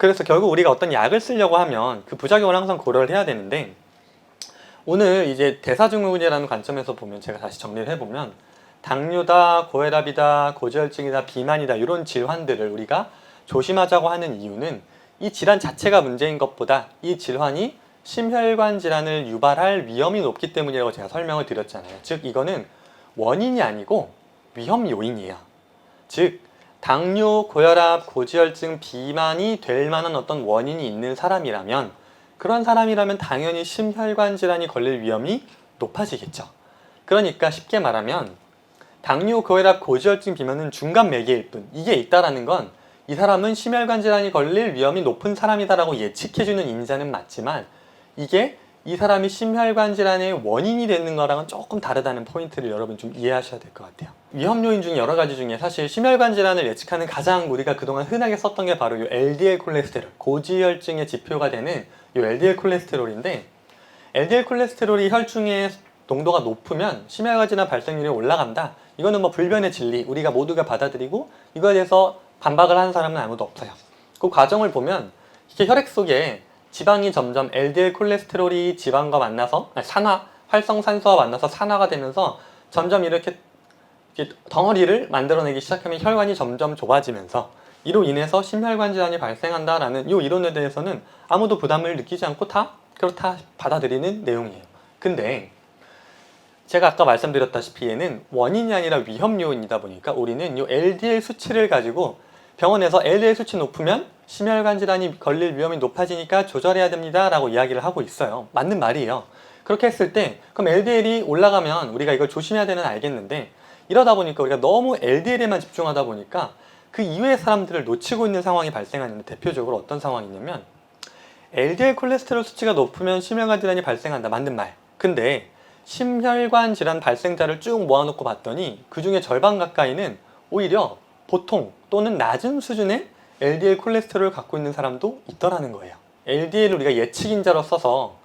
그래서 결국 우리가 어떤 약을 쓰려고 하면 그 부작용을 항상 고려를 해야 되는데, 오늘 이제 대사증후군이라는 관점에서 보면, 제가 다시 정리를 해보면 당뇨다, 고혈압이다, 고지혈증이다, 비만이다, 이런 질환들을 우리가 조심하자고 하는 이유는 이 질환 자체가 문제인 것보다 이 질환이 심혈관 질환을 유발할 위험이 높기 때문이라고 제가 설명을 드렸잖아요. 즉 이거는 원인이 아니고 위험 요인이에요. 즉 당뇨, 고혈압, 고지혈증, 비만이 될 만한 어떤 원인이 있는 사람이라면, 그런 사람이라면 당연히 심혈관 질환이 걸릴 위험이 높아지겠죠. 그러니까 쉽게 말하면 당뇨, 고혈압, 고지혈증, 비만은 중간 매개일 뿐, 이게 있다라는 건 이 사람은 심혈관 질환이 걸릴 위험이 높은 사람이다라고 예측해주는 인자는 맞지만, 이게 이 사람이 심혈관 질환의 원인이 되는 거랑은 조금 다르다는 포인트를 여러분 좀 이해하셔야 될 것 같아요. 위험 요인 중에 여러 가지 중에 사실 심혈관 질환을 예측하는 가장 우리가 그동안 흔하게 썼던 게 바로 이 LDL 콜레스테롤, 고지혈증의 지표가 되는 이 LDL 콜레스테롤인데, LDL 콜레스테롤이 혈중의 농도가 높으면 심혈관 질환 발생률이 올라간다. 이거는 뭐 불변의 진리, 우리가 모두가 받아들이고 이거에 대해서 반박을 하는 사람은 아무도 없어요. 그 과정을 보면 이게 혈액 속에 지방이 점점 LDL 콜레스테롤이 지방과 만나서 산화, 활성산소와 만나서 산화가 되면서 점점 이렇게 덩어리를 만들어내기 시작하면 혈관이 점점 좁아지면서 이로 인해서 심혈관 질환이 발생한다라는 이 이론에 대해서는 아무도 부담을 느끼지 않고 다 그렇다 받아들이는 내용이에요. 근데 제가 아까 말씀드렸다시피 얘는 원인이 아니라 위험 요인이다 보니까 우리는 이 LDL 수치를 가지고 병원에서 LDL 수치 높으면 심혈관 질환이 걸릴 위험이 높아지니까 조절해야 됩니다 라고 이야기를 하고 있어요. 맞는 말이에요. 그렇게 했을 때 그럼 LDL이 올라가면 우리가 이걸 조심해야 되는 알겠는데, 이러다 보니까 우리가 너무 LDL에만 집중하다 보니까 그 이외의 사람들을 놓치고 있는 상황이 발생하는데, 대표적으로 어떤 상황이냐면 LDL 콜레스테롤 수치가 높으면 심혈관 질환이 발생한다. 맞는 말. 근데 심혈관 질환 발생자를 쭉 모아놓고 봤더니 그 중에 절반 가까이는 오히려 보통 또는 낮은 수준의 LDL 콜레스테롤을 갖고 있는 사람도 있더라는 거예요. LDL을 우리가 예측인자로 써서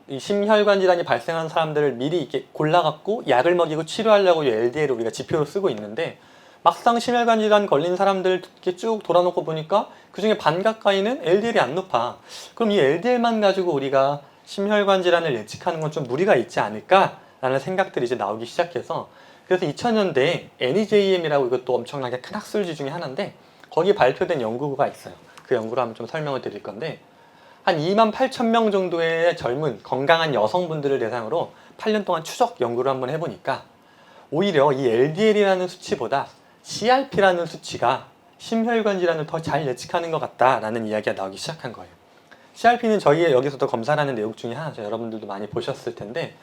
이 심혈관 질환이 발생한 사람들을 미리 이렇게 골라갖고 약을 먹이고 치료하려고 이 LDL을 우리가 지표로 쓰고 있는데, 막상 심혈관 질환 걸린 사람들 이렇게 쭉 돌아놓고 보니까 그 중에 반 가까이는 LDL이 안 높아. 그럼 이 LDL만 가지고 우리가 심혈관 질환을 예측하는 건 좀 무리가 있지 않을까라는 생각들이 이제 나오기 시작해서, 그래서 2000년대에 NEJM이라고, 이것도 엄청나게 큰 학술지 중에 하나인데 거기 발표된 연구가 있어요. 그 연구를 한번 좀 설명을 드릴 건데, 한 28,000명 정도의 젊은 건강한 여성분들을 대상으로 8년 동안 추적 연구를 한번 해보니까 오히려 이 LDL이라는 수치보다 CRP라는 수치가 심혈관 질환을 더 잘 예측하는 것 같다라는 이야기가 나오기 시작한 거예요. CRP는 저희 여기서도 검사하는 내용 중에 하나죠. 여러분들도 많이 보셨을 텐데,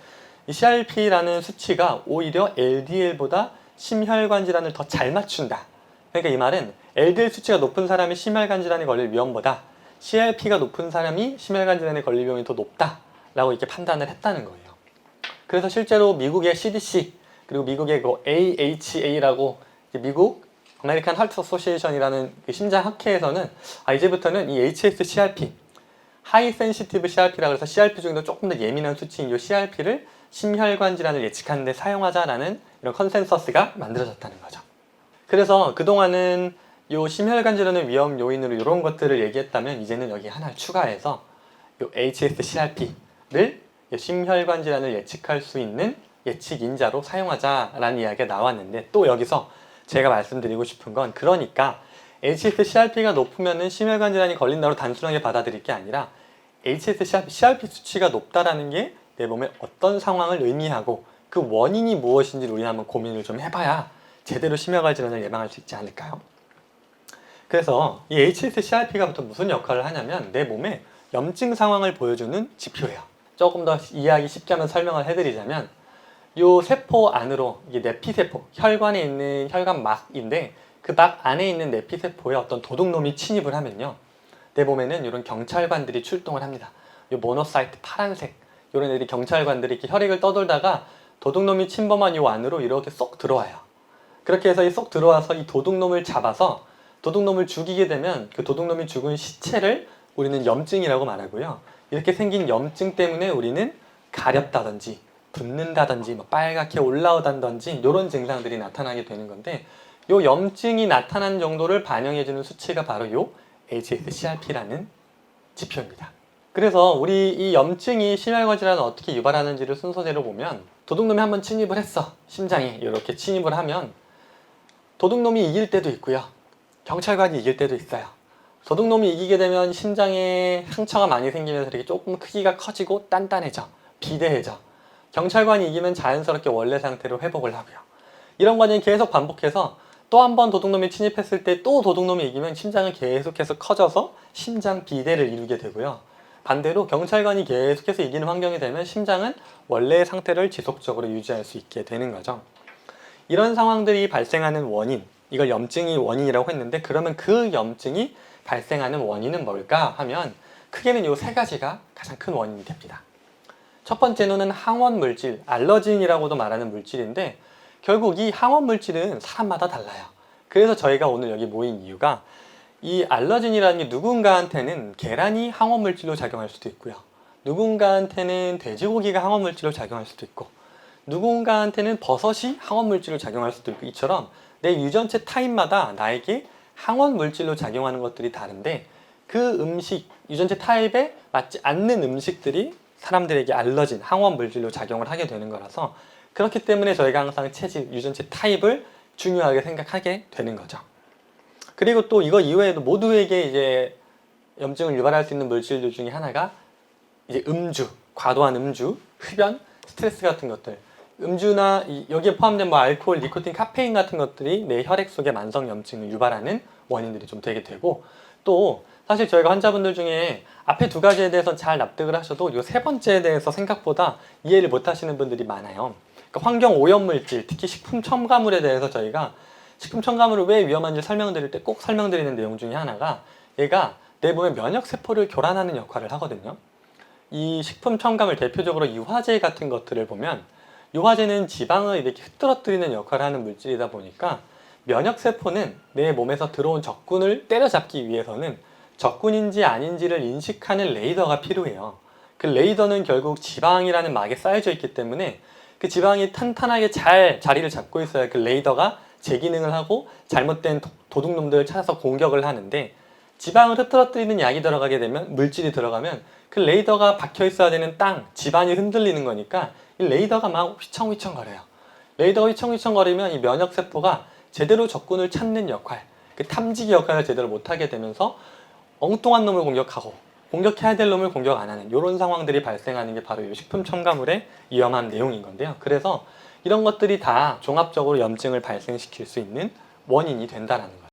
이 CRP라는 수치가 오히려 LDL보다 심혈관 질환을 더 잘 맞춘다. 그러니까 이 말은 LDL 수치가 높은 사람이 심혈관 질환에 걸릴 위험보다 CRP가 높은 사람이 심혈관 질환에 걸릴 위험이 더 높다라고 이렇게 판단을 했다는 거예요. 그래서 실제로 미국의 CDC 그리고 미국의 그 AHA라고, 미국 아메리칸 하트 어소시에이션이라는 그 심장학회에서는 이제부터는 이 HSCRP, 하이 센시티브 CRP라고 해서 CRP 중에도 조금 더 예민한 수치인 이 CRP를 심혈관 질환을 예측하는 데 사용하자라는 이런 컨센서스가 만들어졌다는 거죠. 그래서 그동안은 요 심혈관 질환의 위험 요인으로 이런 것들을 얘기했다면, 이제는 여기 하나를 추가해서 요 HSCRP를 심혈관 질환을 예측할 수 있는 예측 인자로 사용하자라는 이야기가 나왔는데, 또 여기서 제가 말씀드리고 싶은 건, 그러니까 HSCRP가 높으면은 심혈관 질환이 걸린다고 단순하게 받아들일 게 아니라 HSCRP 수치가 높다라는 게 내 몸에 어떤 상황을 의미하고 그 원인이 무엇인지를 우리가 한번 고민을 좀 해봐야 제대로 심혈관 질환을 예방할 수 있지 않을까요? 그래서 이 HSCRP가 보통 무슨 역할을 하냐면 내 몸에 염증 상황을 보여주는 지표예요. 조금 더 이해하기 쉽게 한번 설명을 해드리자면, 이 세포 안으로, 이게 내피세포, 혈관에 있는 혈관막인데 그 막 안에 있는 내피세포에 어떤 도둑놈이 침입을 하면요, 내 몸에는 이런 경찰관들이 출동을 합니다. 이 모노사이트 파란색 이런 애들이, 경찰관들이 이렇게 혈액을 떠돌다가 도둑놈이 침범한 이 안으로 이렇게 쏙 들어와요. 그렇게 해서 쏙 들어와서 이 도둑놈을 잡아서 도둑놈을 죽이게 되면 그 도둑놈이 죽은 시체를 우리는 염증이라고 말하고요. 이렇게 생긴 염증 때문에 우리는 가렵다든지 붓는다든지 뭐 빨갛게 올라오다든지 이런 증상들이 나타나게 되는 건데, 요 염증이 나타난 정도를 반영해주는 수치가 바로 요 hsCRP라는 지표입니다. 그래서 우리 이 염증이 심혈관 질환을 어떻게 유발하는지를 순서대로 보면 도둑놈이 한번 침입을 했어. 심장에 이렇게 침입을 하면 도둑놈이 이길 때도 있고요. 경찰관이 이길 때도 있어요. 도둑놈이 이기게 되면 심장에 상처가 많이 생기면서 이렇게 조금 크기가 커지고 단단해져. 비대해져. 경찰관이 이기면 자연스럽게 원래 상태로 회복을 하고요. 이런 과정이 계속 반복해서 또 한 번 도둑놈이 침입했을 때 또 도둑놈이 이기면 심장은 계속해서 커져서 심장 비대를 이루게 되고요. 반대로 경찰관이 계속해서 이기는 환경이 되면 심장은 원래의 상태를 지속적으로 유지할 수 있게 되는 거죠. 이런 상황들이 발생하는 원인, 이걸 염증이 원인이라고 했는데 그러면 그 염증이 발생하는 원인은 뭘까 하면 크게는 이 세 가지가 가장 큰 원인이 됩니다. 첫 번째는 항원 물질, 알러진이라고도 말하는 물질인데 결국 이 항원 물질은 사람마다 달라요. 그래서 저희가 오늘 여기 모인 이유가 이 알러진이라는 게 누군가한테는 계란이 항원 물질로 작용할 수도 있고요. 누군가한테는 돼지고기가 항원 물질로 작용할 수도 있고 누군가한테는 버섯이 항원 물질로 작용할 수도 있고 이처럼 내 유전체 타입마다 나에게 항원 물질로 작용하는 것들이 다른데 그 음식, 유전체 타입에 맞지 않는 음식들이 사람들에게 알러진, 항원 물질로 작용을 하게 되는 거라서 그렇기 때문에 저희가 항상 체질, 유전체 타입을 중요하게 생각하게 되는 거죠. 그리고 또 이거 이외에도 모두에게 이제 염증을 유발할 수 있는 물질들 중에 하나가 이제 음주, 과도한 음주, 흡연, 스트레스 같은 것들. 음주나 여기에 포함된 뭐 알코올, 니코틴, 카페인 같은 것들이 내 혈액 속에 만성 염증을 유발하는 원인들이 좀 되게 되고 또 사실 저희가 환자분들 중에 앞에 두 가지에 대해서 잘 납득을 하셔도 이 세 번째에 대해서 생각보다 이해를 못 하시는 분들이 많아요. 그러니까 환경 오염물질, 특히 식품 첨가물에 대해서 저희가 식품 첨가물을 왜 위험한지 설명드릴 때 꼭 설명드리는 내용 중에 하나가 얘가 내 몸의 면역세포를 교란하는 역할을 하거든요. 이 식품 첨가물 대표적으로 유화제 같은 것들을 보면 유화제는 지방을 이렇게 흩어뜨리는 역할을 하는 물질이다 보니까 면역세포는 내 몸에서 들어온 적군을 때려잡기 위해서는 적군인지 아닌지를 인식하는 레이더가 필요해요. 그 레이더는 결국 지방이라는 막에 쌓여져 있기 때문에 그 지방이 탄탄하게 잘 자리를 잡고 있어야 그 레이더가 제 기능을 하고 잘못된 도둑놈들을 찾아서 공격을 하는데 지방을 흐트러뜨리는 약이 들어가게 되면 물질이 들어가면 그 레이더가 박혀 있어야 되는 땅, 지방이 흔들리는 거니까 이 레이더가 막 휘청휘청 거려요. 레이더가 휘청휘청 거리면 이 면역세포가 제대로 적군을 찾는 역할, 그 탐지기 역할을 제대로 못하게 되면서 엉뚱한 놈을 공격하고 공격해야 될 놈을 공격 안 하는 이런 상황들이 발생하는 게 바로 이 식품 첨가물의 위험한 내용인 건데요. 그래서 이런 것들이 다 종합적으로 염증을 발생시킬 수 있는 원인이 된다는 거예요.